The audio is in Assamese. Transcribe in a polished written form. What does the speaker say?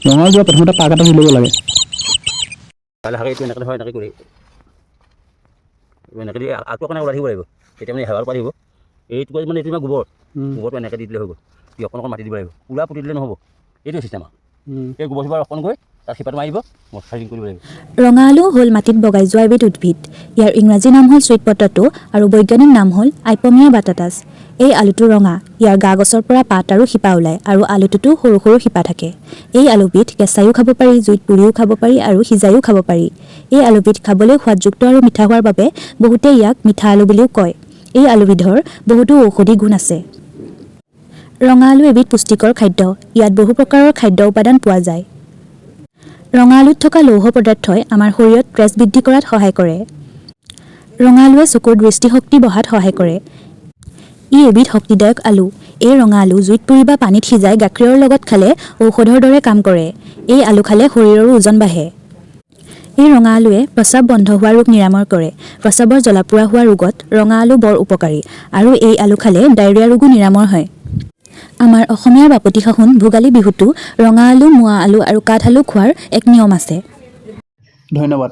ৰঙালাও যোৱা প্ৰথমতে পাক এটা দি ল'ব লাগে কাইলৈ হাগে এইটো এনেকৈ হয় এনেকৈ কৰি এনেকৈ দি আকৌ অকণ ওলাই থাকিব লাগিব তেতিয়া মানে হেৱাৰ পাৰিব এইটো মানে এইটো গোবৰ গোবৰটো এনেকৈ দি দিলে হৈ গ'ল দি অকণ অকণ মাটি দিব লাগিব পুৰা পুতি দিলে নহ'ব এইটো চিষ্টেম আৰু এই গোবৰ চোবৰ অকণ গৈ তাত শিপাটো মাৰিব মছাৰিং কৰিব লাগিব ৰঙা আলু হ'ল মাটিত বগাই যোৱা এবিধ উদ্ভিদ ইয়াৰ ইংৰাজী নাম হ'ল চুইট পটাটো আৰু বৈজ্ঞানিক নাম হ'ল আইপমিয়া বাটাটাছ এই আলুটো ৰঙা ইয়াৰ গা গছৰ পৰা পাত আৰু শিপা ওলায় আৰু আলুটোতো সৰু সৰু শিপা থাকে এই আলুবিধ কেঁচাইও খাব পাৰি জুইত পুৰিও খাব পাৰি আৰু সিজাইও খাব পাৰি এই আলুবিধ খাবলৈ সোৱাদযুক্ত আৰু মিঠা হোৱাৰ বাবে বহুতে ইয়াক মিঠা আলু বুলিও কয় এই আলুবিধৰ বহুতো ঔষধি গুণ আছে ৰঙা আলু এবিধ পুষ্টিকৰ খাদ্য ইয়াত বহু প্ৰকাৰৰ খাদ্য উপাদান পোৱা যায় ৰঙা আলুত থকা লৌহ পদাৰ্থই আমাৰ শৰীৰত তেজ বৃদ্ধি কৰাত সহায় কৰে ৰঙা আলুৱে চকুৰ দৃষ্টিশক্তি বঢ়াত সহায় কৰে ই এবিধ শক্তিদায়ক আলু এই ৰঙা আলু জুইত পুৰি বা পানীত সিজাই গাখীৰৰ লগত খালে ঔষধৰ দৰে কাম কৰে এই আলু খালে শৰীৰৰ ওজন বাঢ়ে এই ৰঙা আলুৱে প্ৰস্ৰাৱ বন্ধ হোৱা ৰোগ নিৰাময় কৰে প্ৰস্ৰাৱৰ জ্বলাপোৰা হোৱা ৰোগত ৰঙা আলু বৰ উপকাৰী আৰু এই আলু খালে ডায়েৰিয়া ৰোগো নিৰাময় হয় আমাৰ অসমীয়াৰ বাপতি সাহোন ভোগালী বিহুতো ৰঙা আলু মোৱা আলু আৰু কাঠ আলু খোৱাৰ এক নিয়ম আছে ধন্যবাদ